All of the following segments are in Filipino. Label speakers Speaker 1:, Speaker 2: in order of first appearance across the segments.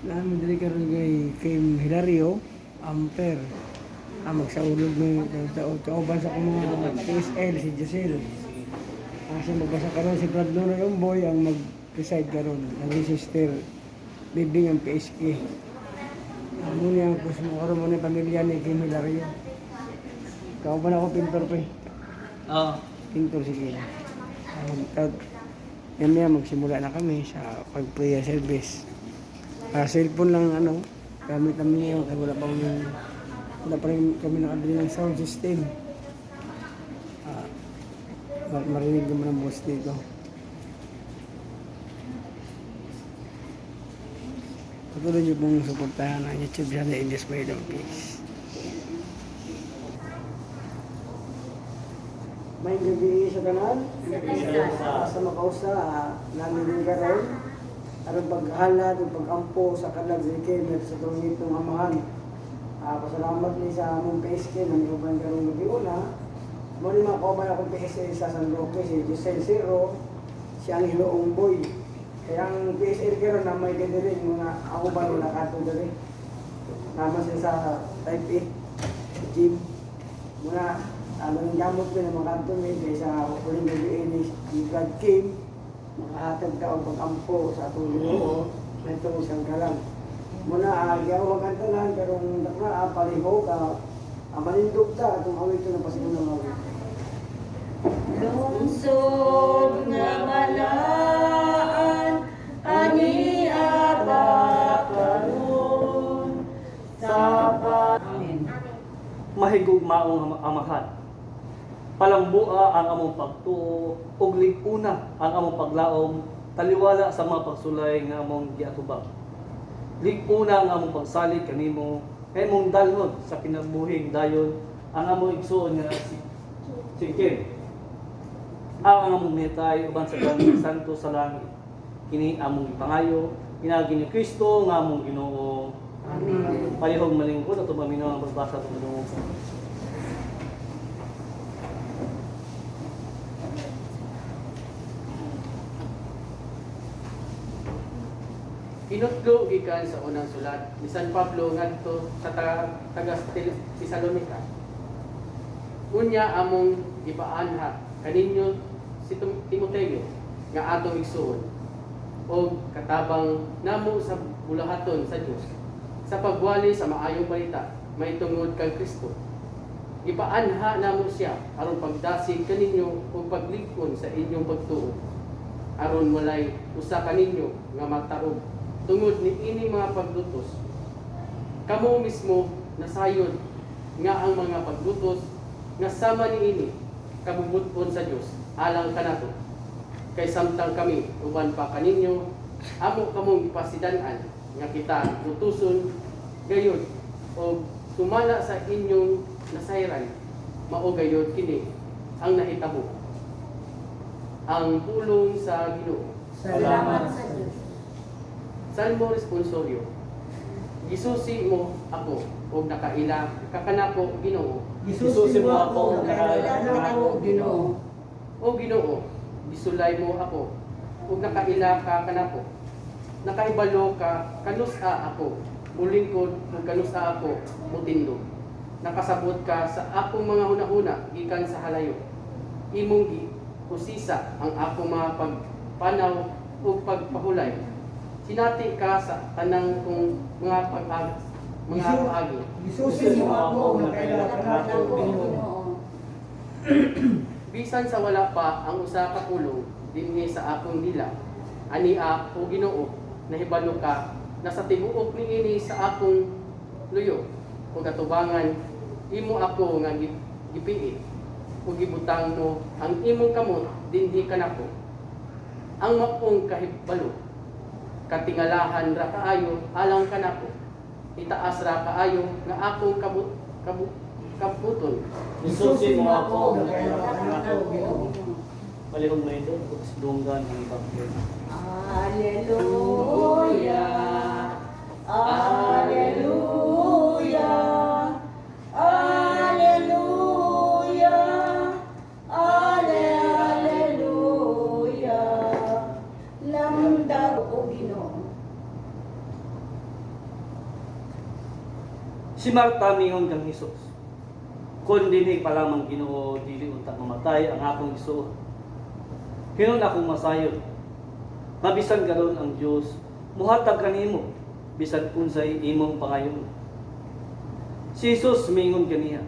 Speaker 1: Namin dili karon kay Hilario Amper. Magsaulog ng kauban sa kong mga PSL si Giselle. Siya magbasa karon si Brad Luna Umboy ang mag-preside karon. Ang sister Bibing ang PSG. Amo niya ang kusmo karon mo ni pamilya ni Kim Hilario. Kauban ako pintor pa.
Speaker 2: Oo.
Speaker 1: Pintor sige. Yan magsimula na kami sa pag-prayer service. Cellphone lang gamit namin ngayon kasi wala pa rin kami nakabili ng sound system. Marinig naman ang boss dito. Patuloy niyo pong suportahan ang YouTube channel Indies by Long Peace. May gabi sa tanan, sa makausa, namin din karon. Aron paghalad ug pag-ampo sa kanang zikin sa tungit ng amahan. Pasalamat ni sa among PSG na niuban karong gabi una. Mo ni mga kauban akong PSG sa San Roque, si Giselle Zero, si Angelo Umboy. Kaya ang PSG karon na may gadirin mga ako ba nila kato diri. Naman sila sa Type A gym. Muna ang gamot ko ng mga kanto may sa uling gabi ni God King. Makahatag ka ang pag-ampo sa atong Ginoo na itong isang kalang. Muna giyaw ang tanan pero nakna paliho ka manindog ta atong awit na pasigun ng mga.
Speaker 3: Lungsod nga balaan ani abakaron sa Amen.
Speaker 2: Mahigugmaong amahan. Palambua ang among pagtuo ug liguna ang among paglaom taliwala sa mga pagsulay nga among giatubang. Liguna ang among pagsalig kanimo kay mong dalhon sa kinabuhing dayon ang among igsuon nga Sikin. Ang among metay uban sa gani santo sa langit. Kini among ipangayo pinagi ni Kristo nga among Ginoo.
Speaker 3: Amen.
Speaker 2: Palihog malingkod ato maminaw ang pagbasa sa Ginoo.
Speaker 4: Inutlo gikan sa unang sulat ni San Pablo ngadto sa taga Tesalonica. Unya among ipaanha kaninyo si Timoteo nga atong igsuon o katabang namo sa bulahaton sa Dios sa pagwali sa maayong balita may tungod kang Kristo. Ipaanha namo siya aron pagdasig kaninyo ug paglikon sa inyong pagtuo aron walay usa kaninyo nga magtaog tungod ni ini mga paglutos. Kamo mismo nasayod nga ang mga paglutos nga sama ni ini kabubut-on sa Dios alang kanato. Kay samtang kami uban pa kaninyo amo kamong ipasidan-an nga kita lutuson gayud o sumala sa inyong nasayran mao gayud kini ang nahitabo. Ang pulong sa Ginoo.
Speaker 3: Salamat sa Diyos.
Speaker 4: Salmo responsorio. Gisusi mo ako og nakaila kakanako Ginoo.
Speaker 2: Gisusi mo ako
Speaker 3: Kailangan ako, Ginoo.
Speaker 4: O Ginoo, gisulay mo ako ug nakaila ka kanako. Nakaibalo ka kanusa ako, mulingkod ug kanusa ako mutindog. Nakasabot ka sa akong mga hunahuna gikan sa halayo. Imong kusisa ang akong mga pagpanaw ug pagpahulay. Sinati ka sa tanang kong mga paagi.
Speaker 3: Gisusi mo ako, kailangan ako, Ginoo.
Speaker 4: Bisan sa wala pa ang usa ka pulong dinhi sa akong dila. Ania o Ginoo, nahibalo ka na sa tibuok niini sa akong luyo ug katubangan imo ako nga gipiit ug gibutang mo ang imong kamot dinhi kanako. Ang maong kahibalo katingalahan ra kaayo alang kanako. Itaas ra kaayo nga akong kabuton.
Speaker 2: Gisusi mo ako
Speaker 3: kailangan ako, Ginoo.
Speaker 2: palihog na ito ug dunggan ang bakit.
Speaker 3: Alleluia. Alleluia. Alleluia. Alleluia. Lamdag o Ginoo.
Speaker 2: Si Marta mingon kang Hesus, kun dinig pa lamang Ginoo dili unta mamatay ang akong igsuon. Hinon akong masayon, mabisan karon ang Dios muhatag kanimo bisan unsay imong pangayon. Si Jesus mingon kaniya,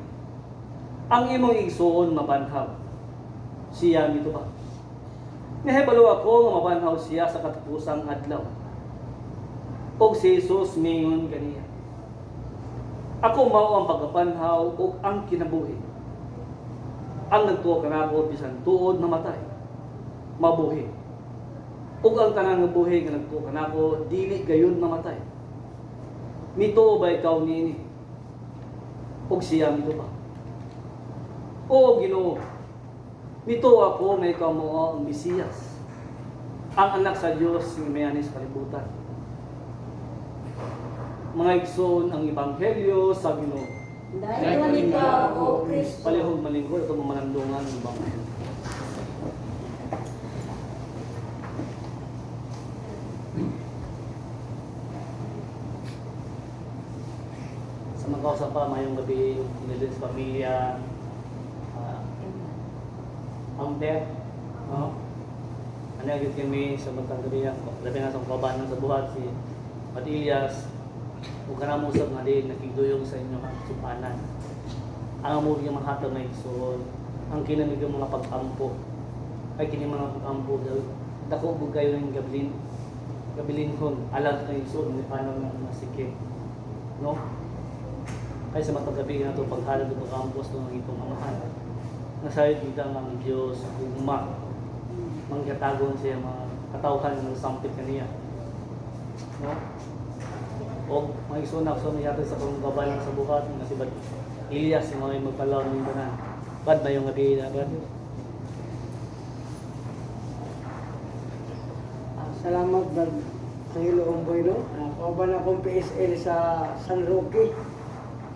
Speaker 2: ang imong igsuon mabanhaw. Siya mituba. Nahibalo ako nga mabanhaw siya sa katapusang adlaw. Og si Jesus mingon kaniya, ako mao ang pagkabanhaw ug ang kinabuhi. Ang nagtuo kanako bisan tuod mamatay, mabuhi. Ug ang tanan nga buhi nga nagtuo kanako dili gayon mamatay. Mituo ba ikaw niini? Ug siya mituba. O Ginoo, mituo ako may ikaw mao ang Mesiyas, ang anak sa Dios nga mayani sa kalibutan. Mga igsoon ang ebanghelyo sa Ginoo.
Speaker 3: Dahil man ikaw, O Kristo.
Speaker 2: Palihog malingkod atong mamanandungan ng ebanghelyo. Sa mga kausap pa, mayong gabi, inilin sa pamilya, ang death, no? Ano agad kami sa matang gabi na sa kabanan sa buhat si Matilyas. Kung ka na mo nga din, nakigduyong sa inyo ang sumpanan. Ang amor yung mga hatang na igsoon, ang kinamig yung mga pag-ampo, ay kini mga pag-ampo, dako mo kayo ng gabilinhon, alam na igsoon, may paano nga masike. No? Kaya sa matang gabi na ito, paghalad ng pag-ampos ng itong amahan. Nasayod kita ng Diyos, ugma, manggatagon siya mga katawhan ng sampit kaniya. No? O mga isunak so yata sa panggabalan sa buhat nga si Bad Elias yung mga magpalaw ng banan. Bad ba yung gabi na ba?
Speaker 1: Salamat Brad Angelo Omboyno. Kauban akong PSL sa San Roque.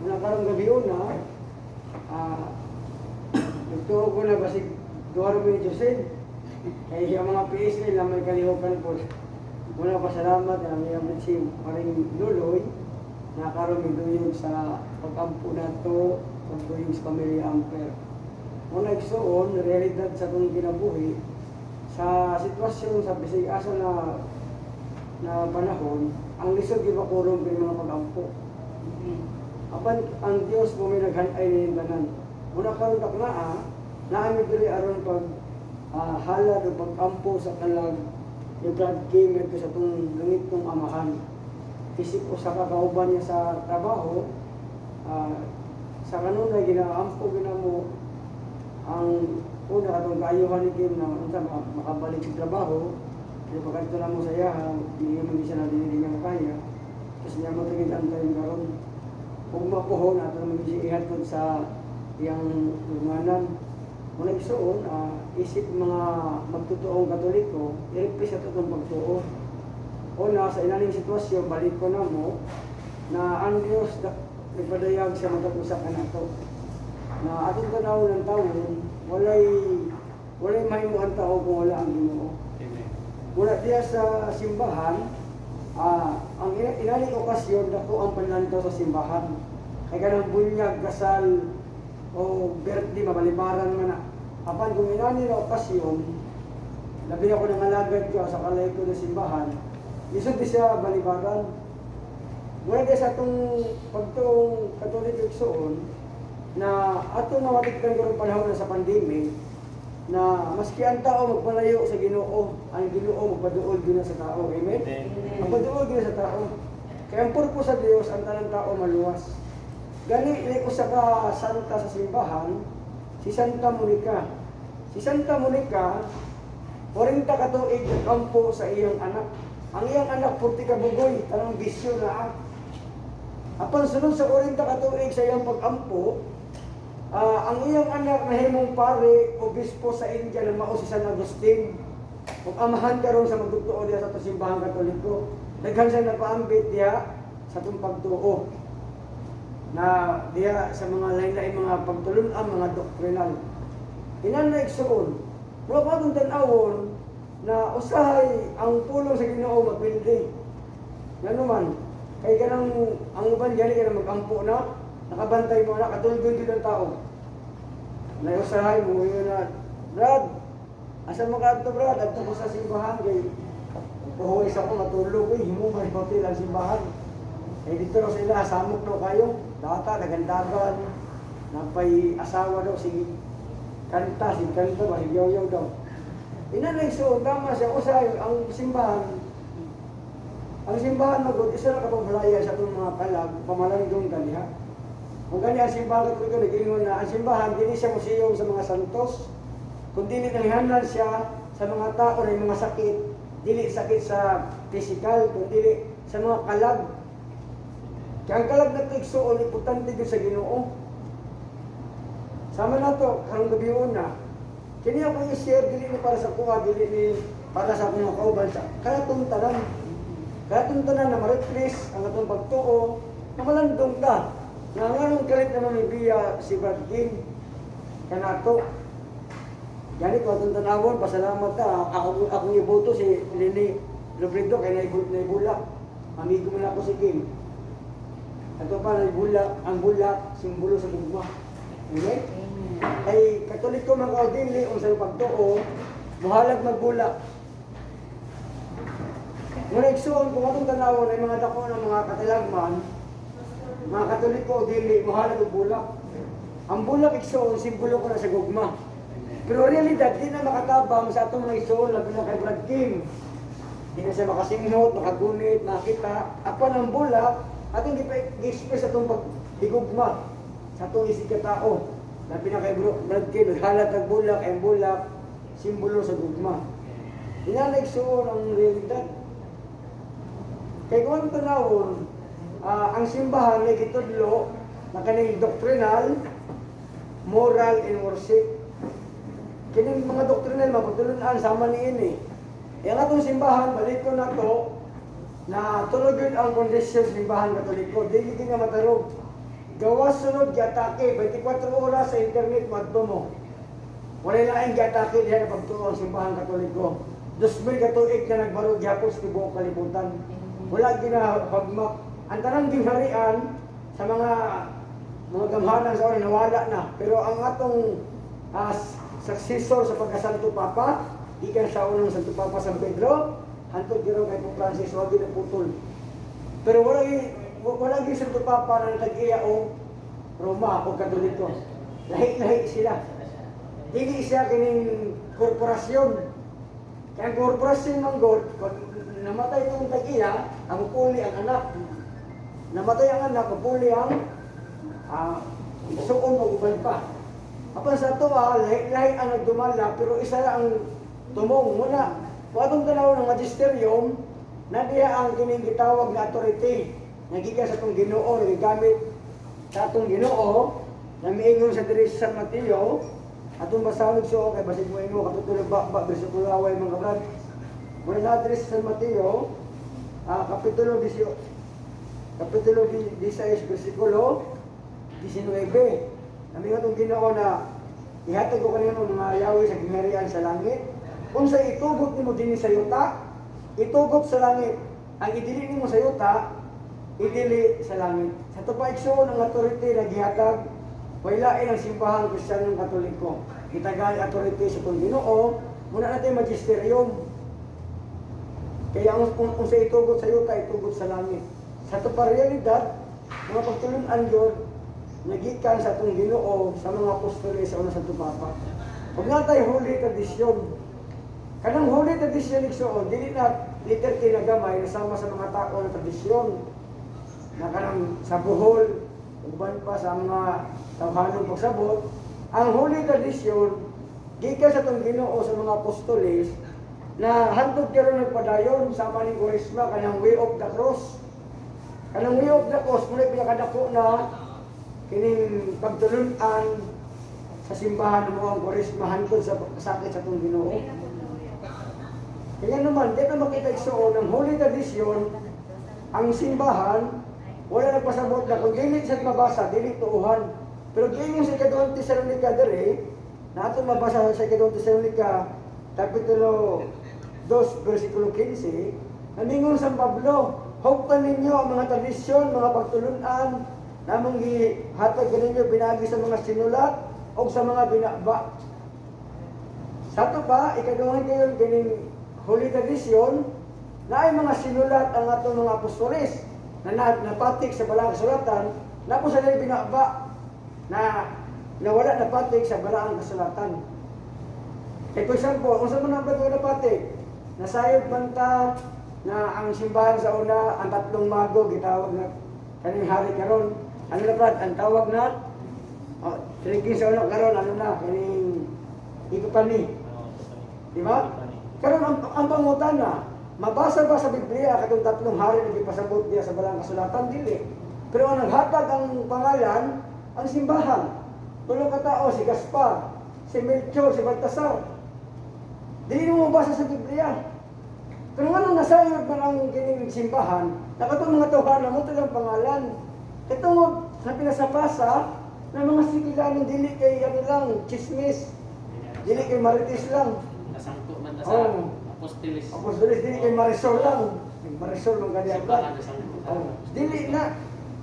Speaker 1: Muna karong gabi una, nagtuo ko na basig 2 minutusin. Kaya yung mga PSL na may kalihukan po. Muna pasalamat na may amit si Maring Luloy na karon miduyog sa pag-ampo na to, pagduyog sa pamilya Amper. Muna igsoon, realidad sa kong kinabuhi, sa sitwasyon sa bisig asa na panahon, ang lisod ibakurong kay mga pag-ampo. Apan ang Dios mo may naghanay ni tanan. Muna karon taknaa, naami diri aron pag halad o pag-ampo sa kalag yung Brad King ito sa itong langit ng amahan. Isip ko sa kakauban niya sa trabaho, sa kanunay ginaampo ginamo ang una katong kaayuhan ni Kim na makabalik sa trabaho. Kaya pagkanto na mo sa iya, hindi naman siya na dinili niya kaya. Kasi niya mo tingin antayin karon. Kung mapuhon, ato naman siya ihatod sa iyang lunganan. Muna igsoon, isip mga magtutuong Katoliko, i-replace ito itong pagtuo. Una, sa inaning sitwasyon, balik ko na mo, na ang Diyos nagpadayag sa matag-usakan nato. Na atong tanaw ng taon, walay mahimo ang tao kung wala ang Ginoo. Mula diya sa simbahan, ang inaning okasyon, dako ang panlantaw sa simbahan. Kaya ganang bunyag, kasal, o birthday, mabalibaran man na. Apan kung inani na okasyon, labi ako ng alagad ko sa kalay ko na simbahan, isod di siya balibaran. Muna di sa itong pagtong Katoliko igsoon, na atong mawatiktan ko ng panahon na sa pandemic, na maski ang tao magpalayo sa Ginoo, ang Ginoo magpaduol din sa tao. Amen? Magpaduol din sa tao. Kaya ang purpose sa Dios, ang tanang tao maluwas. Gani ko sa santa sa simbahan, si Santa Monica. Si Santa Monica, 40 katuig nagkampo sa iyong anak. Ang iyong anak, 40 kabugoy, tanang bisyo na. Apan sunod sa 40 katuig sa iyong pag-ampo, ang iyong anak na himong pare, obispo sa India na mao si San Agustin. Kung amahan karon sa magtugtuo diya sa simbahan Katoliko, daghan siya nagpaambit diya sa itong pagtuo. Na diya sa mga lain-lain mga pagtulun-an, mga doktrinal. Inan na igsoon, wala pa itong tanawon na usahay ang pulong sa Ginoo mapildi. Nga naman, kaya ka ang uban dyan, ka na mag-ampo na, nakabantay mo, nakatulog din ang tao. Naiusahay mo, yun na, Brad, asa mo ka ito, Brad? At ko sa simbahan, kay puhuwis ako, matulog, himo may hotel ang simbahan. Eh dito raw sila, samok daw kayo, data, nagandagan, napay asawa daw, si kanta ba, si Yoyo daw. Inanay so, tama siya, usay, ang simbahan magod, isa na kapamhalaya sa itong mga kalag, pamalandong kaniha. Kung ganyan ang simbahan ko nag-ingon na ang simbahan, dili siya museo sa mga santos, kung dili nanghanan siya sa mga tao na mga sakit, dili sakit sa physical, kung dili sa mga kalag. Kaya ang kalag na ito igsuon, importante din sa Ginoo. Sama na to, karong gabi una. Kini ako i-share, dili ni para sa kuha, dili ni para sa akong kauban sa karatong tanan. Karatong tanan na ma-refresh ang atong pagtuo, na malandong ka. Nga nganong kalit naman may biya si Brad King. Kanato. Gani ko atong tanawon, pasalamat ka. Akong iboto si Lini Robredo, kaya naibulak. Amigo mo na ako si King. Ato pa naibulak, ang bulak, simbolo sa gugma. Okay? Ay Katoliko mga kaudili, kung sa pagtuo, muhalag magbulak. Ngunit igsuon, kung atong tanawon ay mga dako ng mga katilagman, mga Katoliko dili muhalag magbulak. Ang bulak igsuon, simbolo ko na sa gugma. Pero realidad, di na makatabang sa atong mga igsuon, labi na kay Brad King. Di na siya makasinghot, makagunit, makita. Apan ang bulak, atong gi-express atong paghigugma sa atong isig katao. Labi na kay Brad King, naghalat ng bulak, ang bulak, simbolo sa gugma. Di na igsuon ang realidad. Kaya kung ang tanawon, ang simbahan ay kitudlo na kaning doctrinal, moral, and worship. Kining mga doctrinal, mapagtulunan, sama ni ini. Yang atong simbahan, balik ko na to, na tulog yun ang kondisyon simbahan Katoliko. Dili ka nga matarog. Gawas sunod, giatake, 24 oras sa internet, magtumo. Wala laing giatake diyan na pagtuo ang simbahan Katoliko. 2000 katuig na nagbarog gihapos sa buong kalibutan. Wala ginapagmak. Ang tanang ginharian sa mga gamhanan sa oras nawala na. Pero ang atong successor sa pagkasanto Papa, ikan sa unang Santo Papa San Pedro, hantod giro kay Pope Francis, wag na putol. Pero wala gyud Santo Papa na tag-iya o Roma o Katoliko. Lahi-lahi sila. Dili siya kining korporasyon. Kaya ang korporasyon ng God, namatay itong tag-iya, ang puli ang anak. Namatay ang anak, puli ang suon o uban pa. Apan sa ito, lahi ang nagdumala, pero isa ang tumong. Muna, watong tanaw ng magisterium, na diya ang kining gitawag na authority. Nagikan sa itong Ginoo, nagigamit sa itong Ginoo, na miingon sa diri sa San Mateo, atong basawig so, kay basig mo ingo, katutulog ba, bersikulo away mga kabrad. Muna na diri sa San Mateo, Kapitulo 16, versikulo 19. Namin itong Ginoo na ihatag ko kanino mga yawi sa kingharian sa langit. Kung sa itugot nimo din sa yuta, itugot sa langit. Ang idili nimo sa yuta, idili sa langit. Sa ito pa igsuon ng authority na gihatag, wailain ang simbahan Kristiyanong Katoliko. Gitagal authority sa itong Ginoo, muna natin magisterium. Kaya kung sa itugot sa yuta, itugot sa langit. Sa ito pa realidad, mga pagtulunan yun, nagikan sa itong Ginoo sa mga apostoles sa unang Santo Papa. Huwag nga tayo holy tradisyon. Kanang holy tradisyon igsuon, dili na liter kinagamay nasama sa mga tao na tradisyon. Na kanang sa buhol, uban pa sa mga tawhanong pagsabot. Ang holy tradisyon, gikan sa itong Ginoo sa mga apostoles, na hantod karon nagpadayon sama ni Kurisma kanang way of the cross. Kanang way of the cross, muna pinakadako na kining pagtulunan sa simbahan mo ang Kurisma hantod sa sakit sa itong Ginoo. Kaya naman, di na makita igsuon ng holy tradisyon, ang simbahan, wala nagpasabot na kung dili sa mabasa, dili tuuhan. Pero giingin sa Ikaduhang Tesalonica dere, na atong mabasa sa Ikaduhang Tesalonica, Kapitulo 2, versikulo 15, namingon sa Pablo, hugpan ninyo ang mga tradisyon, mga pagtulunan, namong gihatag kaninyo binagi sa mga sinulat o sa mga binaba. Sa ito pa, ikaduhan kayo kining Holy Tradition na ay mga sinulat ang atong mga apostoles na napatik sa balang kasulatan na po sa binaba na wala napatik sa balang kasulatan. Kaya for example, kung saan mo na ba ito napatik? Nasayod man ta na ang simbahan sa una, ang tatlong mago, gitawag na kaning hari karon. Ano na Brad? Ang tawag na drinking sa una karon, ano na, kaning Epipani. Di ba? Karon ang pangutan na, mabasa ba sa Biblia katong tatlong hari na gipasabot niya sa balang kasulatan? Dili. Pero ang naghatag ang pangalan, ang simbahan. Tulo ka tao, si Gaspar, si Melchor, si Baltasar. Dili mo mabasa sa Biblia. Pero nga nasayod man ang kining simbahan, nakatong mga tawhana mo talang pangalan. Katong sa pinasapasa na mga sigilanin dili kay ano lang, chismis. Dili kay marites lang.
Speaker 4: Nasangko man ta sa apostoles.
Speaker 1: Apostoles dili kay Marisol lang. Marisol lang kaniya ba? Dili na.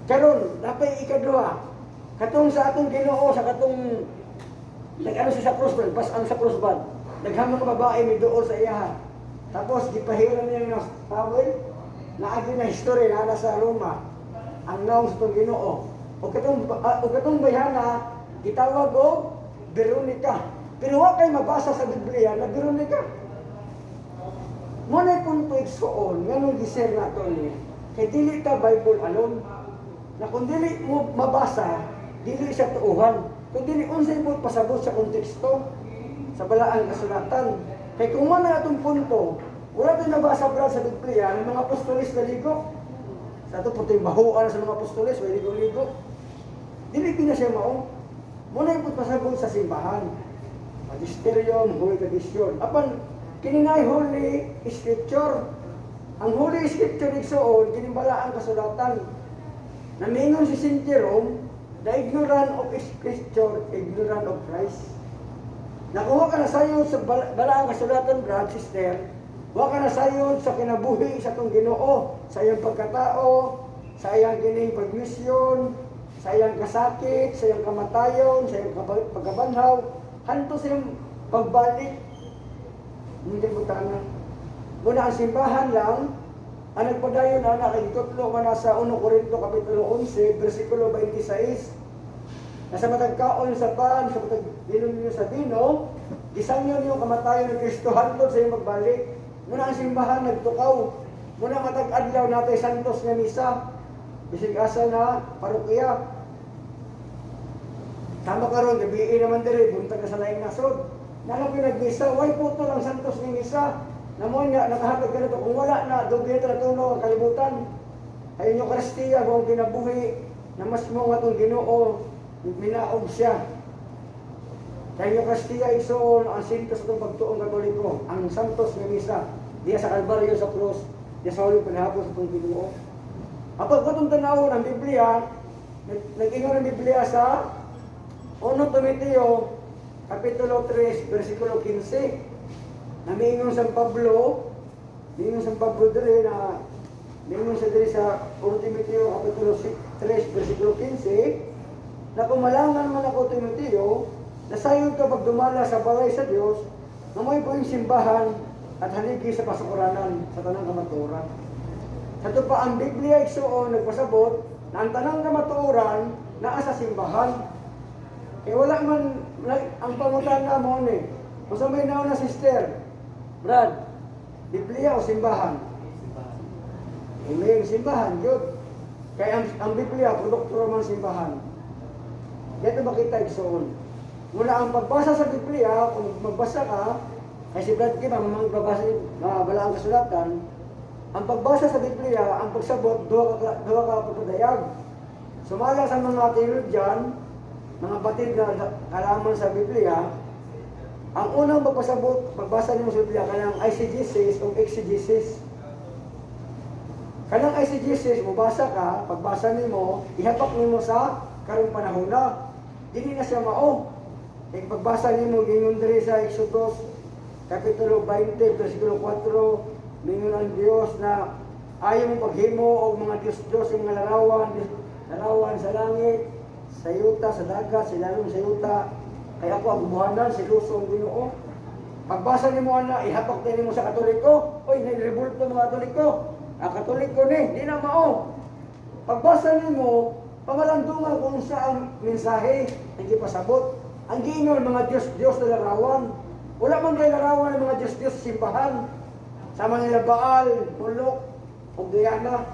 Speaker 1: Karon, napay ikaduha. Katong sa atong Ginoo, sa katong nag-ano siya sa crossband, pas ang sa crossband. Naghamon ka babae may duol sa iyaha. Tapos gipahiran niya ng tawel na agi na history na nasa Roma. Ang naong sa itong Ginoo. O katong bayhana, gitawag o Veronica. Pero wa kay mabasa sa Biblia na Veronica. Muna kung ito igsuon, ganun gisir na ito niya. Kay dili ka Bible alone. Na kung dili mo mabasa, dili siya tuuhan. Kung dili unsay mo pasabot sa konteksto, sa balaang kasulatan. Kaya kung man na itong punto, wala tayo nabasa brad sa Biblia ng mga apostolis na ligo. Sa ito po tayo mahuan sa mga apostolis, may ligo-ligo. Dili na siya mao. Muna yung pasabot sa simbahan. Magisterium, Holy Tradition. Apan, kininay Holy Scripture. Ang Holy Scripture igsoon, kinimbala ang kasulatan. Namingon si St. Jerome, the ignorant of Scripture, ignorant of Christ. Nakuha ka na sayon sa balaang kasulatan, brad, sister. Huwag ka na sayon sa kinabuhi sa itong Ginoo, sa iyang pagkatao, sa iyang kining pagmisyon, sa iyang kasakit, sa iyang kamatayon, sa iyang pagkabanhaw, hanto sa iyang pagbalik. Hindi mo tanan. Muna ang simbahan lang, ang nagpadayon na nakikitutlo ka na sa 1 Corinto Kapitulo 11, versikulo 26, nasa matagkaon sa pan, sa matagilon niyo sa bino, gisangyo niyo kamatayon ng Kristo hantod sa iyong magbalik. Muna ang simbahan nagtukaw. Muna matag-adlaw natay santos nga misa. Bisig asa na parokya. Tama karon gabi naman diri buntag sa laing nasod. Nalo pinagmisa, way puto lang santos nga misa. Namo nga nakahatag kanito kung wala na doble tra tuno ang kalibutan. Ay inyo Kristiya kung kinabuhi na mas mo nga tong Ginoo minaog siya. Kaya yung Kristiya igsoon ang sintos itong pagtuong katoliko, ang santos nga misa, diya sa Kalbaryo sa krus, diya sa huling panahapon sa itong Ginoo. Apag ko itong tanawon ang Biblia, nag-ingon ang Biblia sa 1 Timoteo, Kapitulo 3, versikulo 15, na mingon San Pablo diri na, mingon sa diri sa 1 Timoteo, Kapitulo 3, versikulo 15, na kumalangan man ako Timoteo, nasayod ka pagdumala sa balay sa Dios, na may buong simbahan at haligi sa pasukuranan sa tanang kamatuoran. Sa ito pa ang Biblia igsoon nagpasabot na ang tanang kamatuoran naa sa simbahan. Kaya wala man ang pangutan na mo ni. Kung sa may nauna sister, Brad, Biblia o simbahan? Amen, simbahan, yun. Kaya ang Biblia, produkto man simbahan. Dito makita igsoon. Muna ang pagbasa sa Biblia, kung magbasa ka, ay si Brad Kim, ang magbabasa balaang kasulatan, ang pagbasa sa Biblia, ang pagsabot, duha ka pagpadayag. Sumala sa mga teologyan, mga batid na kalaman sa Biblia, ang unang pagbasa nimo sa Biblia, kanang eisegesis o exegesis. Kanang eisegesis, mubasa ka, pagbasa nimo, ihapak nimo sa karong panahon na. Dili na siya mao. Kaya pagbasa nimo gingon diri sa Exodus Kapitulo 20, versikulo 4, mingon ang Dios na ayaw mo paghimo og mga Diyos-Diyos, mga larawan, larawan sa langit, sa yuta, sa dagat, sa lalong sa yuta, kaya ako ang buhanan, si Luso ang Ginoo. Pagbasa ni mo na, ihapak din mo sa Katoliko, oy, nai-revolt mga Katoliko. Ang Katoliko ni, di na mao. Pagbasa ni mo, pamalandungan kung saan mensahe, hindi pasabot. Ang giingon mga Diyos na larawan. Wala man kayo larawan ng mga Diyos sa simbahan. Sama nila Baal, Mulok, o Diana.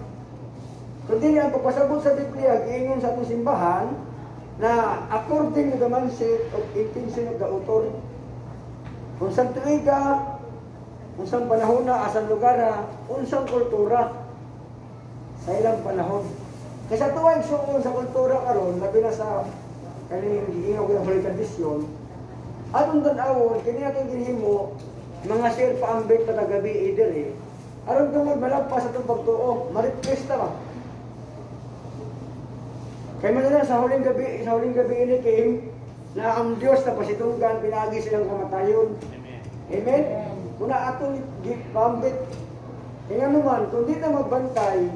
Speaker 1: Kundi ang pagpasabot sa Biblia, giingon sa atong simbahan, na according to the mindset of intention of the author, kung saan tuiga, kung saan panahon na, asang lugar, unsang kultura sa ilang panahon. Kasi tuwag suon sa kultura karon, labi na sa kaning giingaw ko ng tradisyon, atong tanawon, kini atong ginhimo, mga sir paambit na gabi idere, aron tungod malagpas atong pagtuo, maripwesta ba? Kaya man sa huling gabi ini Kim, na ang Diyos na pasitunggan, pinagi silang kamatayon. Amen? Kung na atong pambit, kaya naman, kung di na magbantay,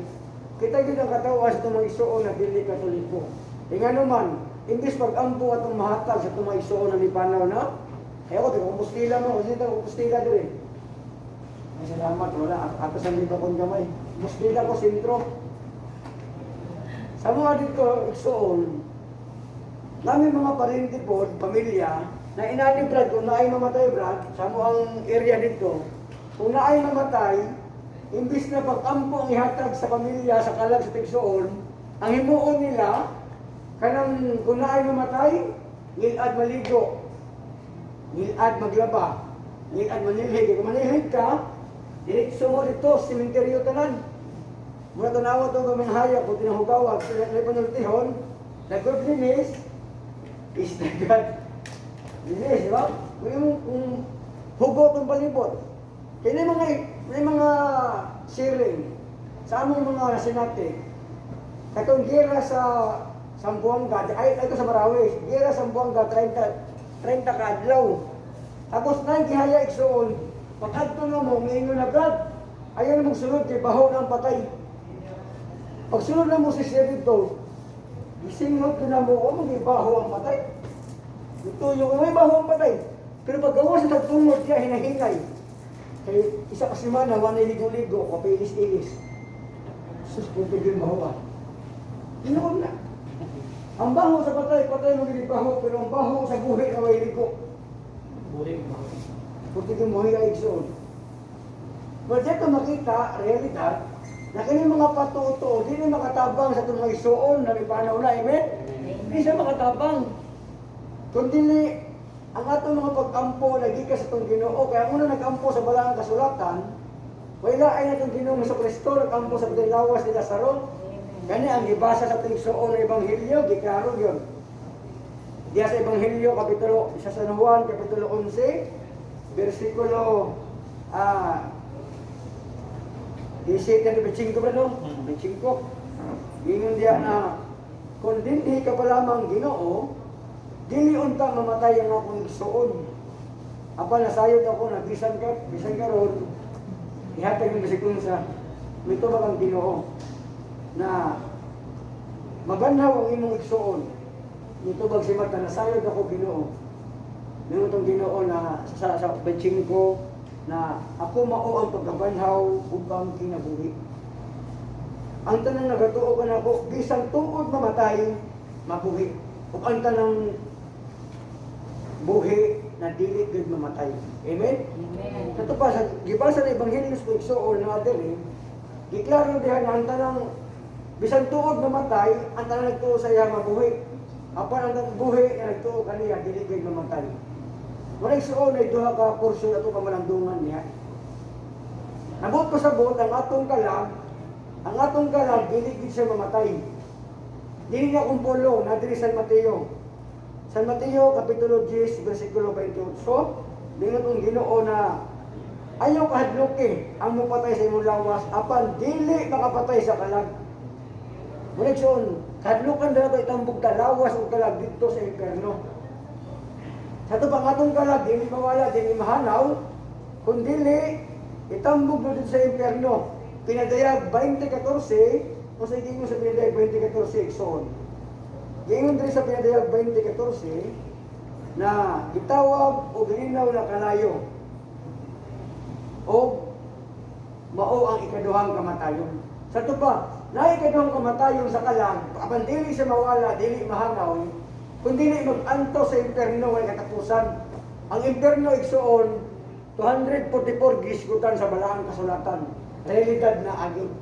Speaker 1: kita yun ang katawa sa itong mga isuon na dili Katoliko. Kaya naman, imbis pag-ampo atong mahatag sa itong mga isuon na nipanaw na, kaya ko, kumustila mo, kasi ito kumustila doon eh. Ay, salamat, wala, atas ang dito kong gamay. Kumustila ko, sintro. Sa mga dito, isuon, namin mga parinti po, pamilya, na inani Brad, kung naay mamatay Brad, sa ang area dito, kung naay mamatay, imbis na pag-ampo ang ihatag sa pamilya, sa kalag sa tigsoon, ang himuon nila, kanang kung naay mamatay, ngilad maligo, ngilad maglaba, ngilad manilhig. Kung manilhig ka, diretso mo dito, simenteryo tanan. Muna tanawa ito kung manghaya, kung tinahugawag, sila na panultihon, na godliness is the God. Linis, di ba? Kung hugot ang palibot. Kaya may mga sharing sa among mga nasinati. Katong gira sa Sambuanga, ay ito sa Marawi, gira sa Sambuanga 30 ka adlaw. Tapos na gihaya igsoon, pag-adto na mo, ngayon na Brad, ayaw na magsunod, kay baho ng patay. Pag sunod na mo si Sir dito, gisingot ko na mo, may baho ang patay. Ito yung may baho ang patay. Pero pag gawa sa tagtungod siya, hinahinay. Kaya isa kasi man, wala ligo-ligo, kapilis-ilis. Sus, kung pwede yung baho. Ginoon na. Ang baho sa patay mo gini baho, pero ang baho sa buhi na may ligo.
Speaker 2: Buhay mo.
Speaker 1: Porque yung buhi ay igsoon. But dito makita, realidad, na kini mga patuto, di na makatabang sa itong mga isuon na may panaw na, amen? Hindi siya makatabang. Kundi ang atong mga pag-ampo, nagika sa itong Ginoo, kaya muna nag-ampo sa balang kasulatan, wala ay na itong Ginoong Jesucristo, nag-ampo sa lawas ni Lazaro, kanya ang ibasa sa itong isuon na Ebanghelyo, giklaro yun. Diya sa Ebanghelyo, kapitulo, sa San Juan, kapitulo 11, versikulo 17 ba no? 25. Ingon diya na kung hindi ka pa lamang Ginoo, dili unta mamatay ang akong igsoon. Apa nasayod ako na bisan ka ron, ihatag ng bisiklong sa mito ba kang Ginoo na maganhaw ang imong igsoon. Nito bag si Marta, nasayod ako Ginoo. Nung itong Ginoo na sa 25 na ako mao ang pagkabanhaw upang kinabuhi. Ang tanang nagatuo ka na ako, bisang tuod mamatay, mabuhi. O ang tanang buhi na dili gid mamatay. Amen?
Speaker 3: Amen.
Speaker 1: Ito pa, gibasa na Ebanghelyo sa igsoon na diri, giklaro diha na ang tanang bisang tuod mamatay, ang tanang nagtuo sa iya mabuhi. Apan ang tanang buhi na nagtuo kaniya dili gid mamatay. Wala igsoon ay duha ka portion ato kamalandungan niya. Nabot ko sa buot ang atong kalag dili gid siya mamatay. Dili niya kumpulo na diri San Mateo. San Mateo kapitulo 10 bersikulo 28. Dingon ang Ginoo na ayaw kahadluki ang mopatay sa imong lawas apan dili makapatay sa kalag. Wala igsoon, kahadlukan daw itambog ta lawas ug kalag didto sa impierno. Sa ito pang atong kalag, di mawala, di mahanaw, kundi itambog na dito sa impyerno. Pinadayag 20:14, o sa gingon sa pinadayag 2014 igsoon. Gingon diri sa pinadayag 2014 na gitawag og linaw na kalayo o mao ang ikaduhang kamatayon. Sa to pa, na ikaduhang kamatayon sa kalang, apan dili siya mawala, dili mahangaw, kundi dili mag-anto sa impierno wala katapusan. Ang impierno igsuon 244 gisgutan sa balaang kasulatan. Realidad na agad.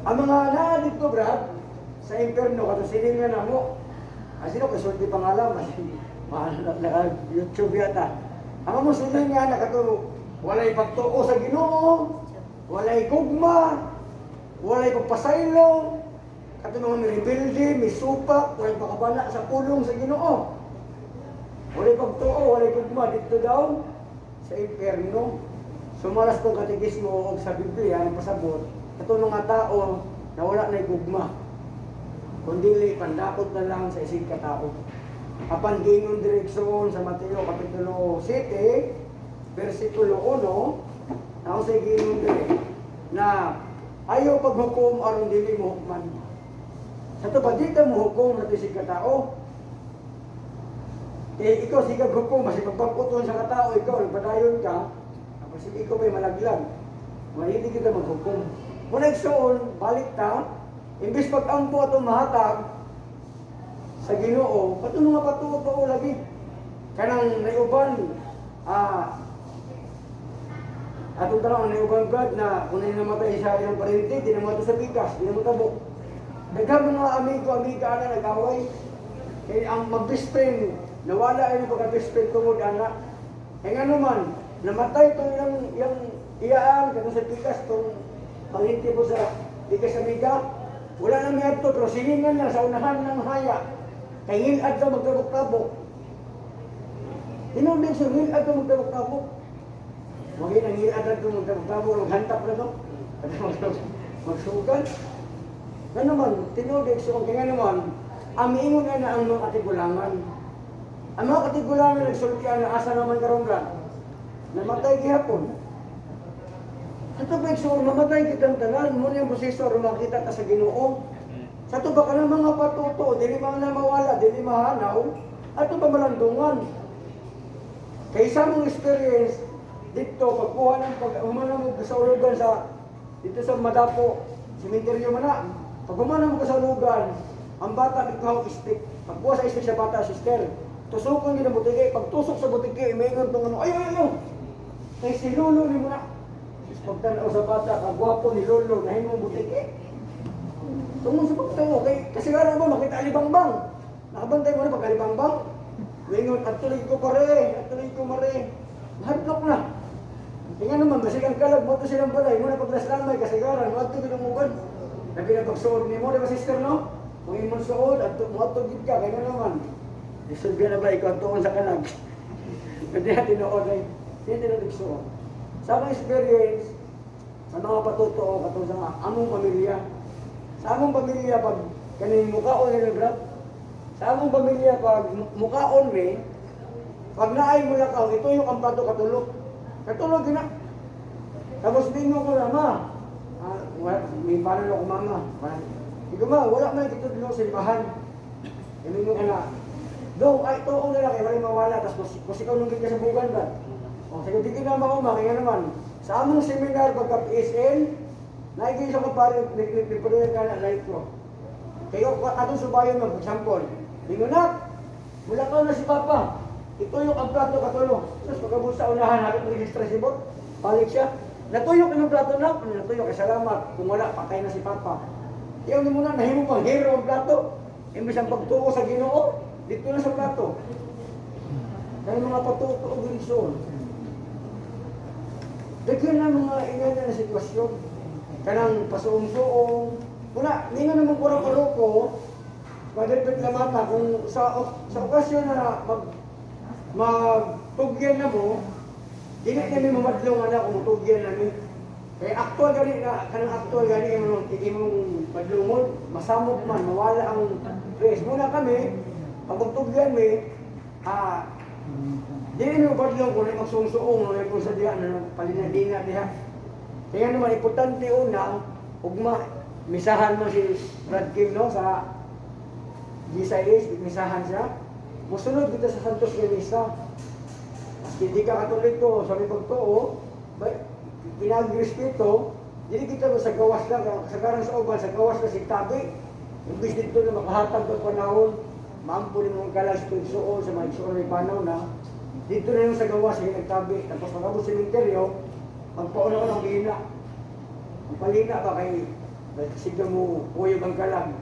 Speaker 1: Ang mga naa dito, Brad, sa impierno, kato silingan na mo. Sino kasulti pangalan? Naka-YouTube yata. Ang mga silingan na kato, walay pagtuo sa Ginoo, walay gugma, walay pagpasaylo, kato mga may rebelde, may supak, walay pakabana sa pulong sa Ginoo. Walay pagtuo, walay gugma, dito daw sa impierno. Sumalas kong katekismo o sa Biblia, ang pasabot, kato nga tao na wala na gugma. Kundi pandakot na lang sa isig katao. Apan gingon direksyon sa Mateo Kapitulo 7, versikulo 1, na sa gingon dire na ayaw paghukom aron dili mo hukman. Sa to ba dito mo hukom na isig katao? Ikaw sigag hukom, mas ipagpagputon sa katao, ikaw nagpadayon ka, tapos ikaw may malaglag. Mahili kita maghukom. Kung nagsuon, balik ta, imbis pag-ampo atong mahatag sa Ginoo, patunong nga patuto lagi. Kanang naiuban, atong tarong naiuban God na kung namatay sa ilang parente, di naman sa bigas, di naman tabok. Daghang mga amigo-amiga na nag-away. Kaya ang mag-best friend, nawala ay pagka-best friend tungod anak. Kaya nga naman, namatay itong yung iyaan, katong sa bigas, itong parente po sa bigas amiga. Wala nang miyadto, pero silingan lang sa unahan ng haya. Kay hilad ka magtabok-tabok. Tinundig sa hilad ka magtabok-tabok. Huwag yun ang hilad ka magtabok-tabok, maghantap na to. Magsugan. Nga naman, tinundig sa kaya naman, amiingon na ang mga katigulangan. Ang mga katigulangan nagsultian na asa naman karonggan. Namatay gihapon. Sa tubig so, mamatay kitang tanan, muna yung prosesor, makita ka sa Ginoo. Sa tuba ka ng mga patuto, dili man na mawala, dili mahanaw, at ito pa malandungan. Kaysa mong experience, dito, pagkuha ng pag-umana mo sa ulugan sa, dito sa Madapo, simenteryo man na, pag umana mo sa ulugan, ang bata dito ang istik. Pagkuha sa istik sa bata, sister, tusukon yun ang butiki, pag tusok sa butiki, imingon itong ano, ayaw! Kay si Lolo ni mo na. Pagtanaw sa bata, kagwapo ni Lolo, nahin mo butiki. Tungkol sa pagtanaw, kasi nga mo, makita alibangbang. Nakabantay mo na pagkalibangbang. Wingon, at tuloy ko mare. Mahadlok na. Tingnan naman, masigang kalag mo ito silang balay. Muna paglaslamay, kasigaran, mo ito binumugan. Nabi na pagsuod ni mo, diba sister, no? Kung imon suod, at mo ito gid ka, kaya naman. Isulga na ba, ikaw ang tuon sa kalag. Hindi na tinood ay, hindi na nagsuod. Sa mga experience, sa mga patutuo, katulad sa among pamilya. Sa among pamilya, pag kaning mukaon nila, Brad, sa among pamilya, pag mukaon may, pag naay mo lakaw, ito yung ang plato katulog. Katulog na. Tapos bingo ko na, ma, may paano ako mama. Ikaw ma, wala man ito dito sa libahan. Bingo ko na, do, ay, ito ako nila, kaya wala mawala. Tapos kung ikaw nung ka sa bugan, Brad. O, sige, di kinama kaya naman. Sa among seminar, pagka PSN, naigay siya kung parang nagpipuloy ka na live ko. Kaya atong subayon mag-example. Bingo na, mula ka na si Papa. Ito yung ang plato katulong. Tapos pagkabot sa unahan, harap registra si Bot, balik siya. Natuyok yung plato na, natuyok, salamat. Kung wala, patay na si Papa. Iyaw mo na, nahimo pang hero ang plato. Imbis ang pagtuo sa Ginoo, dito na sa plato. Kaya mga patuto o girisyon. Daghan na mga ingay na sitwasyon. Kanang pasuong-suong. Una, hindi nga naman kurang-kuroko, madalpit na mata kung sa okasyon na magtugyan na mo, hindi kami mamadlong na kung tugyan na mo. Kaya actual gani na, kanang actual gani imong madlungod, masamot man, mawala ang stress. Muna kami, pag magtugyan may, di rin mo badlong kung ay magsuong-suong, kung sa diyan na palinadina diha. Kaya naman, importante una, ugma, misahan mo si Brad Kim, no, sa GSIS, misahan siya. Musunod kita sa Santos nga misa. Maski di ka Katoliko, sa libag to, pinag-respeto, dili kita mo sa gawas lang, sa karang sa uban, sa gawas na si tabi. Imbis dito na makahatag ng panahon, maampo din mong kalas kung suon sa mga igsuon may panaw na, dito na yung sa gawas, yung nagtabi. Tapos magabot sa sementeryo, magpauna ka ng lina. Ang palina ba kay sige mo uyog ang kalag.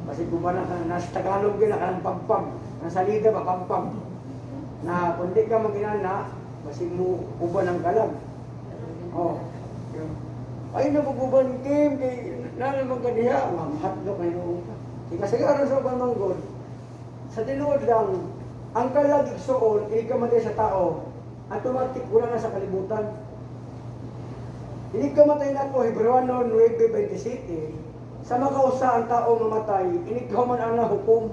Speaker 1: Kasi kumana ka, nasa Tagalog yun, nakalang pampag. Nasa salida ba, pampag. Na kung di ka maginana, kasi mo uban ang kalag. Oh. Ay, nabuguban Kim, kay nalamang ka diha, mahatlok na yung ka. Ikasagaran sa ubang manggod, sa tinuod lang, ang kalag igsuon, hindi ka matay sa tao, automatic wala na sa kalibutan. Hindi ka matay na po, Hebreano 9:27, sa makausa ang tao mamatay, inikhaw man ang hukom.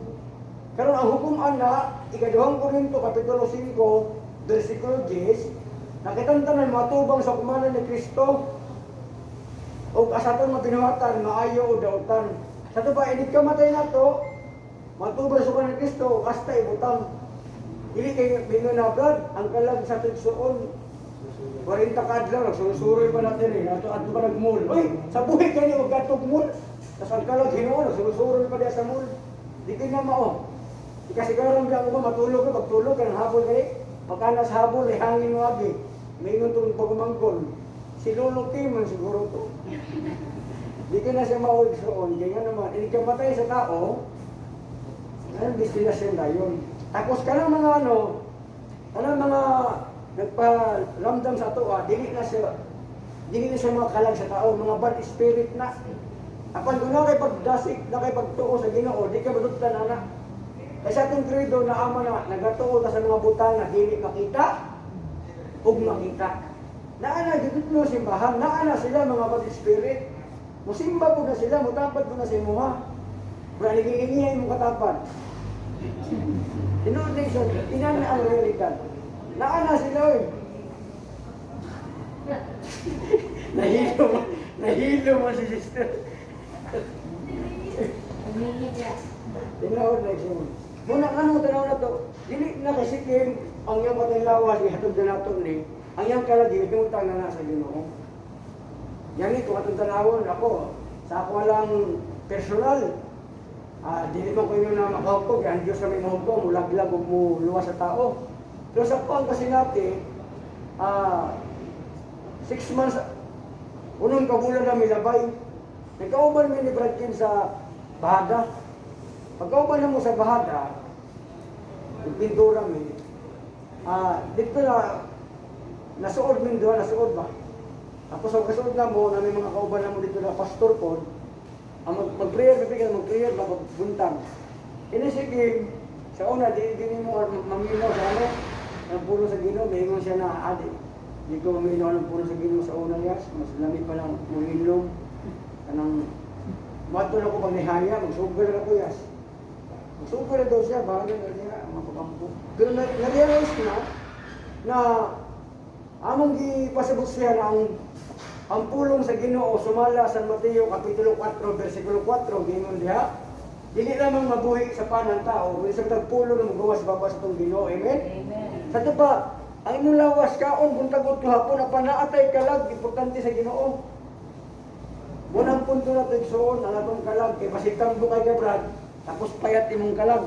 Speaker 1: Karon ang hukom ana, ikaduhang Korinto, Kapitulo 5, versikulo 10, nakitantanan matubang sa kumanan ni Kristo, o asaton mabinawatan, maayo o dautan. Sa ito ba, inig ka matay na to, matubang sa kumanan ni Kristo, hasta ibutang. Dili kay bingon na blood, ang kalag sa tigsuon. 40 kadlaw, nagsusuroy pa natin eh. Ato pa nagmul. Uy, sa buhay kayo huwag gatog mul. Tapos ang kalag hinuon, nagsusuroy pa diya sa mul. Di kayo na mao. Kasi karon biya ko ba matulog ka, pagtulog ka ng habol kayo. Pagka sa habol, ay hangin mo abi. Mayroon itong pagumangkol. Si Lolo Kim man siguro to. Di ka na siya mauwi soon. Kaya nga naman, hindi ka matay sa tao, anong destinasyon na yun? Tapos ka ng mga mga nagparamdam sa ato, dili na siya mga kalag sa tao, mga bad spirit na. Apan kung na kay pagdasig, na kay pagtuo sa Ginoo, di ka madutlan na. Kasi sa atong credo na ama na nagatuo na sa mga butang na dili makita ug makita. Naana dito no simbahan, naana sila mga bad spirit. Musimba po na sila, mutapad po na sa imuha. Kung nagigingiyay mong katapad. Tinood na isa, inana ang realidad. Naana sila eh. Nahilo mo si sister. Tinood na isa. Muna ano tanaw na to, dili na kasi Kim, ang iyang patay lawas, ihatod na nato ni, ang iyang kalagi, himutang na nasa Ginoo. Yan ito, katong tanawon ako, sa ako lang personal, dili man ko yun na makahupog, ang Diyos na may mahupog, mulaglag o muluwas sa tao. Pero sa pang kasi natin, 6 months, unang kabulan na milabay, nagkauban mo ni Brad Kim sa Bahada. Pagkauban na mo sa Bahada, pintura mo, dito na, nasuod mo doon, nasuod ba? Tapos ang kasunod na mo, na may mga kauban na mo dito na pastor po, ang mag-prayer, mag-prayer, magbuntang. Sige, sa una, di mo maminaw sa ano, ang puno sa Ginoo, may ingon siya na, di ko maminaw ng puno sa Ginoo sa una yas, mas lamig pa lang muminom. Kanang, matulog ko pag nihaya, magsugar ako yas. Magsugar na daw siya, bagay na niya, mga pakampo. Pero na-realize na among gipasabot siya na ang pulong sa Ginoo sumala San Mateo Kapitulo 4 versikulo 4 gingon diha dili lamang mabuhi sa panang tao kundi sa tagpulo na magawas babas sa tong Ginoo. Amen. Sa to pa ang imong lawas kaon buntag hapon na panaatay kalag importante sa Ginoo. Munang punto na tigsoon ang atong kalag kay basitang bukay ka Brad tapos payat imong kalag.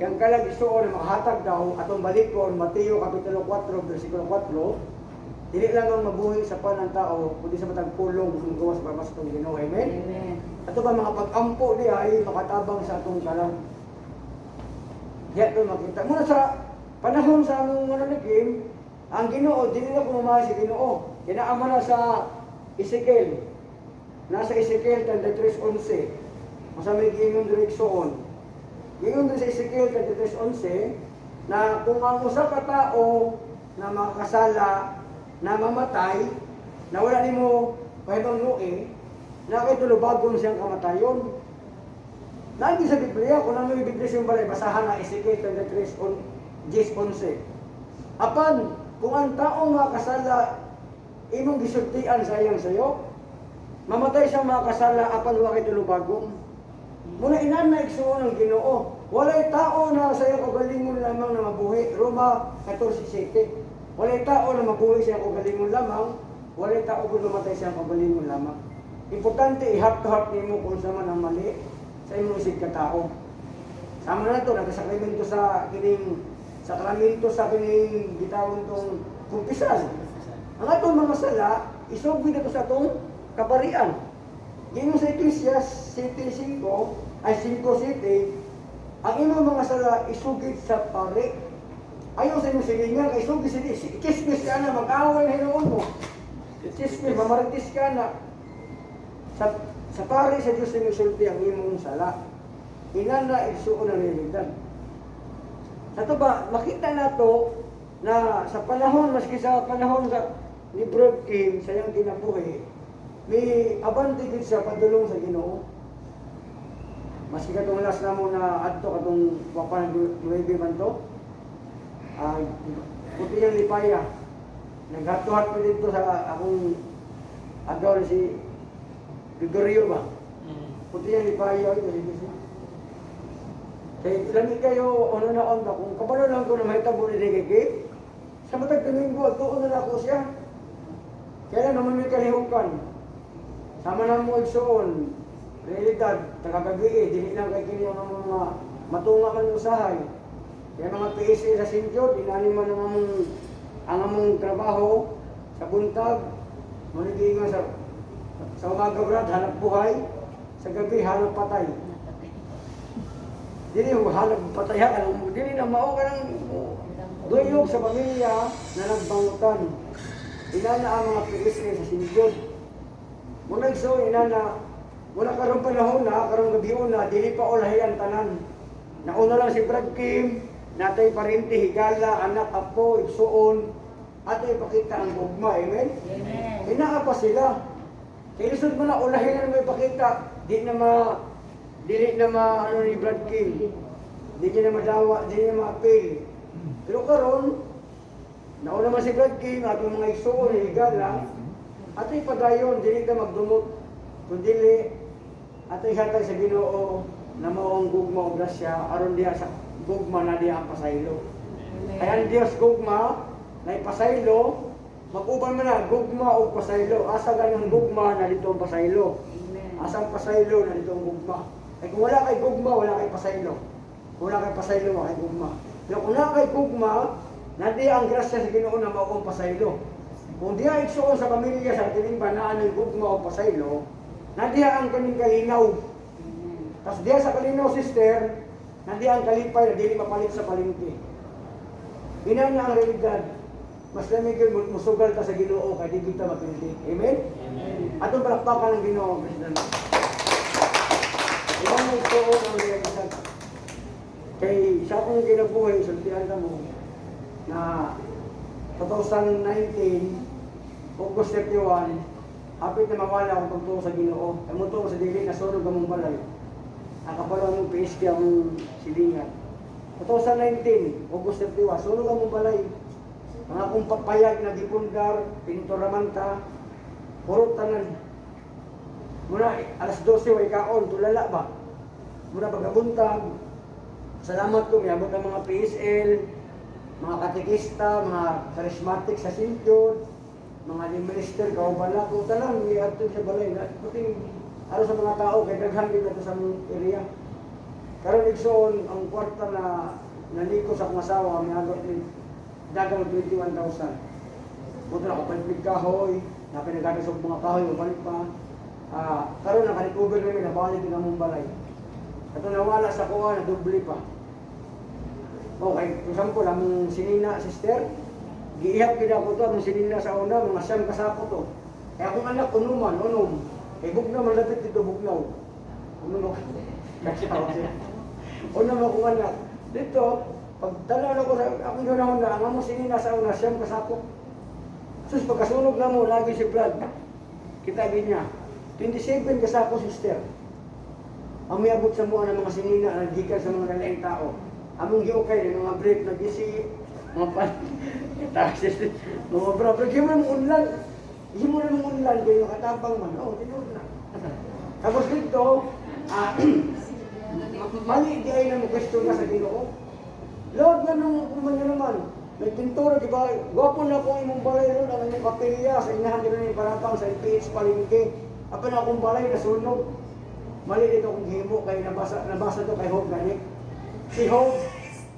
Speaker 1: Yang kalag isuon na makahatag daw atong balikon Mateo Kapitulo 4 versikulo 4. Dili lang ang mabuhi sa panang tao, kundi sa matag pulong kung gawas sa babas itong Ginoo. Amen?
Speaker 3: Amen.
Speaker 1: Ato ba mga pag-ampo niya ay makatabang sa atong kalang. Diya ito makita. Muna sa panahon sa among mananikim, ang Ginoo, dili na pumamahal si Ginoo. Kinaama na sa Ezekiel. Nasa Ezekiel 33:11. Masa may gingon direksyon. Gingon din sa Ezekiel 33:11 na kung ang usa ka tao na makakasala na mamatay, na wala ni mo kahitong nuing, na kay tulubagon siyang kamatayon. Lagi sa Biblia, kung ano yung Biblia siyang balay, basahan na Ezekiel 33:11. Apan, kung ang taong makasala, imong gisultian sayang sayo, mamatay sa mga kasala apan wa kay tulubagong. Muna inan na igsuon ng Ginoo. Walay tao na sa iyang kagalingon lamang na mabuhi. Roma 14:7. Walay tao na mabuhi sa iyang kagalingon lamang. Walay tao kung namatay sa iyang kagalingon lamang. Importante i-heart to heart nimo kung sa man ang mali sa imong isig ka tao. Sama na to nagkasakramento sa kining sakramento sa kining gitawon tong kumpisal. Ang atong mga sala isugid na to sa atong kaparian. Gingon sa Ecclesiastes 7:5 ay 5:7, ang imong mga sala isugid sa pari. Ayaw sa imong silingan kay isugid sa chismis ka na mag-away na hinuon mo. Chismis mamaritis ka na. Sa pari sa Diyos imong sulti ang imong sala. Inana igsuon ang realidad. Sa to ba makita nato na sa panahon maski sa panahon sa ni Brad Kim sa iyang kinabuhi, may abante gid siya padulong sa Ginoo. Maski katong last na mo na adto katong papan 9 man to. Puti yung lipaya. Naghato-hat ko dito sa akong agaw si Gregorio ba? Puti yung lipaya ito si kaya lami kayo ano na onda kung kabalo lang ko na mahitabo ni Reggae. Sa matag Domingo adto na ako siya. Kaya naman may kalihukan. Sama na mo igsuon. Realidad, tagagabi dili lang kay kini ang mga matunga man usahay. Kaya mga PSA sa Sinjod, inani man ang among trabaho sa buntag, manigingan sa umaga brad, hanap buhay, sa gabi hanap patay. Dili mo hanap patay, dili na mao ka ng duyog sa pamilya na nagbangutan. Inana ang mga PSA sa Sinjod. Muna igso, inana, wala karong panahon na, karong gabion na, dili pa olahian tanan. Nauna lang si Brad Kim, natay parinti, higala, anak, apo, igsuon, atay pakita ang gugma, amen?
Speaker 3: Amen.
Speaker 1: Inaa pa sila. Kilisod mo na, olahian na may pakita, dili na ano ni Brad Kim, dili na madawa, dili na ma-appeal. Pero karon, nauna man si Brad Kim, atong mga igsuon, higala, atay padayon, dili ka magdumot, kung dili, atay hatag sa Ginoo na maong gugma o grasya, aron diya sa gugma na diya ang pasaylo. Kaya ang Diyos gugma, na ipasaylo, mag-uban mo na, gugma o pasaylo. Asa ganang gugma na dito ang pasaylo. Asang pasaylo na dito ang gugma. Kaya kung wala kay gugma, wala kay pasaylo. Kung wala kay pasaylo, wala kay gugma. Pero kung wala kay gugma, na diya ang grasya sa Ginoo na maong pasaylo. Kung diya igsuon sa pamilya sa tining banaan ng gugma o pasaylo, nandiya ang kaning kalinaw. Tapos diya sa kalinaw, sister, nandiya ang kalipay na dili mapalit sa palengke. Ina na ang realidad. Mas lamigil musugal ta sa Ginoo kay di kita mapildi. Amen? Atong palakpakan ng Ginoo, President. Ibang may ito ang realidad. Kay sa akong kinabuhi, sultihan ka mo, na 2019, August 31, apit na mawala akong pagtuo sa Ginoo. Kamuto ko sa dili na sunog among balay. Nakapalo ang PSG ang silingan. 2019, August 31, sunog among balay. Mga akong papayag na gipundar, pinturamanta, puro tanan. Muna alas 12 way kaon, tulala ba? Muna pagkabuntag, salamat ko, miabot ang mga PSL, mga katekista, mga charismatic sa Sinjod, mga minister, kaubala ko, tanan, may ato sa balay. Puting, ano sa mga tao, kay daghan dito sa area. Karon igsoon, ang kwarta na naliko sa akong asawa, may agot ni dagang 21,000. Buto na kapalipig kahoy, na pinagagas sa mga kahoy, mabalik pa. Karon nakarecover namin, nabalik din ang balay. Ito nawala sa kuha, nadubli pa. Okay, for example, ang sinina, sister, giihap kita ko to, ang sinina sa una, mga siyam kasako to. Kaya kung anak, unuman, unom. Eh, bugnaw, malapit dito, bugnaw. Unom ako. Unom ako anak. Dito, pag tanaw na ko sa akong yun na, ang among sinina sa una, siyam kasako. Sus, pagkasunog na mo, lagi si Brad. Kita niya, 27 kasako, sister. Ang may abot sa mga ng mga sinina, naggikan sa mga nalaing tao. Among giukay, mga brief na gisi, mga pan, taxes, mga bra. Pero kaya mo unlan. Hindi mo naman ulan kayo, katapang man. Oo, tinod na. Tapos dito, mali di ay na question na sa Ginoo. Lord, ganun kumanya naman. May pintura, di ba? Gwapo na akong imong balay ron, ang inyong kapilya, sa inahan din na yung paratang sa LPH palingke. Ako na akong balay, nasunog. Mali dito kung himo, kay nabasa to kay Hope Ganik. Si Hope,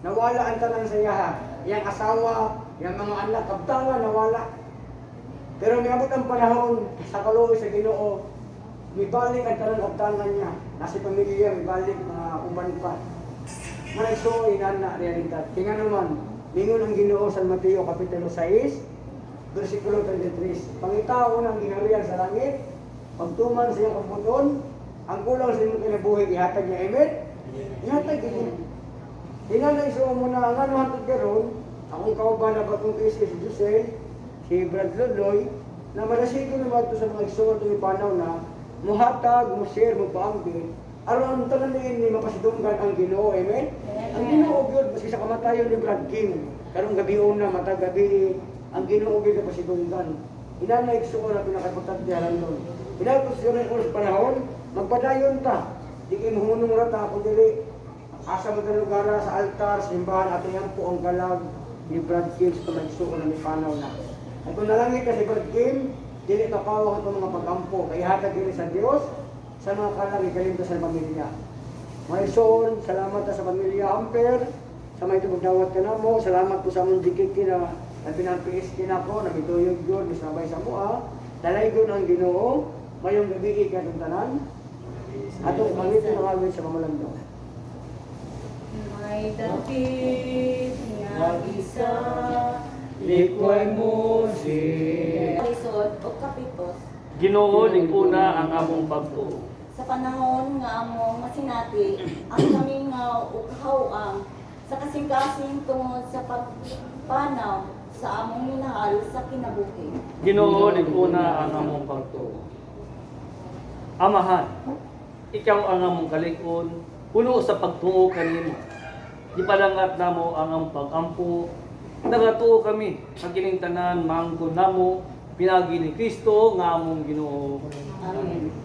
Speaker 1: nawala ang tanan sa iyaha. Yang asawa, yang mga anak, kabtanga, nawala. Pero may abot ang panahon sa kaluoy sa Ginoo, mibalik ang tanan kabtangan niya. Nasa pamilya, mibalik mga uban pa. Managso, inana, realidad. Kaya naman, lingon ang Ginoo sa Mateo Kapitulo 6, versikulo 33. Pangitao ng gingharian sa langit, pagtuman sa iyong kabuton, ang kulang sa iyong kinabuhi, ihatag niya, amen? Ihatag niya. Tinanay so muna, ang ano hantod karon, akong kauban na batong kisi si Jose, si Brad Loloy, na malasito naman ito sa mga igsoon itong ipanaw na, muhatag, mushare, mupaangkin, aron ang tanan ni mapasidunggan ang Ginoo, amen? Ang Ginoo gyud maski sa kamatayon ni Brad King, karong gabi una matag gabi ang Ginoo gyud mapasidunggan. Inanay igsoon na pinakaimportante halan doon. Pinatos yun sa panahon, magpadayon ta. Di kayo mahunong rata kung dili asa mo lugar sa altar, simbahan at yan po ang galag ni Brad King sa magsuon na may panaw na. At kung nalangit ka si Brad King, dili makawang itong mga pagampo, kaya hatag dili sa Dios sa mga kalang ikalimto sa pamilya. Mga ison, salamat sa pamilya Amper, sa may tumagdawat ka na mo, salamat po sa mong dikik na pinampiis ko, na mituyog yun, misabay sa mua, dalay doon ang Ginoo, mayong gabi ikatong tanan, atong pangitin ang awit sa mamalando.
Speaker 3: May dapit niya isa,
Speaker 1: Likway mo si...
Speaker 3: Isod o kapitos,
Speaker 2: Ginoo liguna ang among pagtuo.
Speaker 3: sa panahon nga among masinati, ang kami nga ukhaw sa kasing-kasing tungod sa pagpanaw sa among minahal sa kinabuhi.
Speaker 2: Ginoo liguna ang among pagtuo. Amahan, ikaw ang among kalig-on, puno sa pagtuo kanimo. Gipalangat namo ang among pag-ampo. Nagatuo kami sa kining tanan mangkon namo pinagi ni Kristo nga among Ginoo.
Speaker 3: Amen.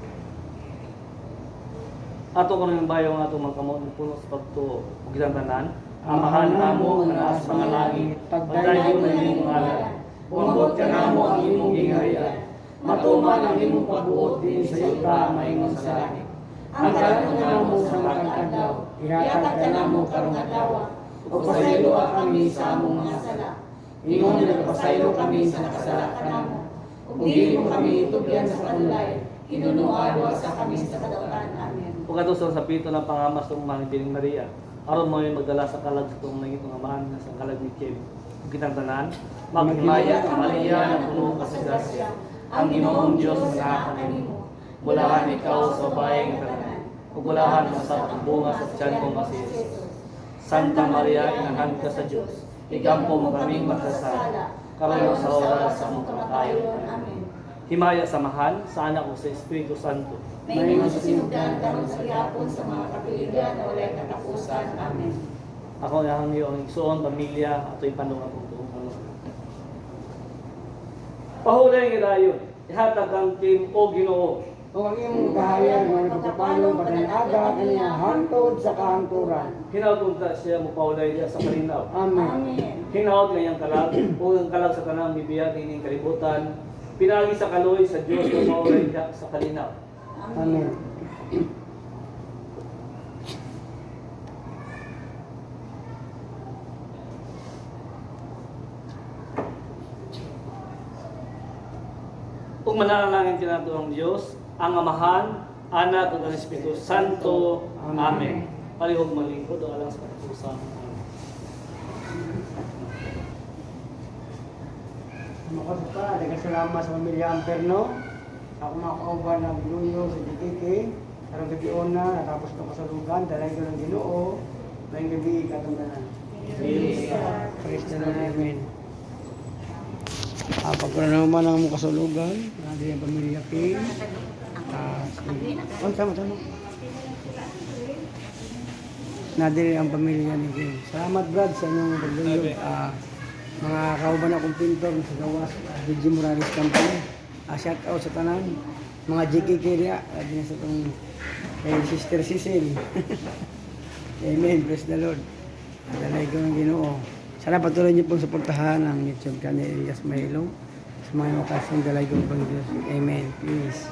Speaker 2: Ato kanang bayo nga ato magkamot puno sa pagtuo. Ug kitang tanan, amahan namo nga sa mga langit, pagdayon ng imong ngalan. Umabot ka namo ang imong gingharian. Matuman ang imong pagbuot din sa yuta maingon sa langit. Ang kalan namo sa matang adlaw, ihatag ka namo karong adlaw. O pasaylo kami sa among mga sala. Ingon na pasaylo kami sa nakasala kanamo. Ug dili mo kami itubyan sa panulay. Hinunuan sa kami sa kadautan. Amen. Ug ato sa pito ng pangamas ng mga Bining Maria, aron mo magdala sa kalag sa tong nangit ng amahan sa kalag ni Kim. Ug kitang tanan, maghimaya ka Maria na puno ka sa grasya. Ang Ginoong Dios nga kanimo. Bulahan ikaw sa bahay nga tanan. Ug bulahan mo sa bunga sa tiyan mo nga si Jesus. Santa Maria, inahan ka sa Diyos, igampo mo kaming magkasala, karon sa oras sa mong kamatayon. Amen. Himaya samahan sa anak ko sa Espiritu Santo.
Speaker 3: May mga susinugdan karon sa gihapon sa mga kapiligan na walay katapusan. Amen.
Speaker 2: Ako ang iyong igsoon, pamilya, at ipanong akong tuong Panginoon. Pahulay ang ilayon, ihatag ang Kim o Ginoo.
Speaker 1: O ang iyong kahayan, mga pagpapalong pananaga, kanyang hantod sa kahanturan.
Speaker 2: Hinapunta siya mo paulay niya sa kalinaw.
Speaker 1: Amen.
Speaker 3: Amen.
Speaker 2: Hinaot ngayang kalag, o ang kalag sa kanang bibiyak ining kalibutan, pinagi sa kaloy sa Diyos o maulay niya sa kalinaw.
Speaker 1: Amen.
Speaker 2: Kung mananalangin tinato ang Diyos, ang Amahan, Anak, at ang Espiritu Santo. Amen. Palihog malingkod o alang sa katusan.
Speaker 1: Makasok pa, nagkasalamat sa pamilya Amperno. Ako mga kauban ng Bluyo sa GTK. Karang gabi una, natapos ng kasalugan, dalay ko ng Ginoo. Ngayong gabi, katundanan. Praise the Lord, Amen. Pagkula naman ang mga kasulugan, natin ang pamilya King. Sama. Natin ang pamilya ni King. Salamat Brad sa inyong paglulog. Mga kauban akong pintor sa gawas, DJ Morales Company. shout out sa tanan. Mga JKK niya, din sa itong kay Sister Cecil. Amen, praise the Lord. Dalay ko ng Ginoo. Sana patuloy niyo pong suportahan ang YouTube channel Elias Mahilong. Sa mga makasong dalay ko ng Diyos. Amen. Peace.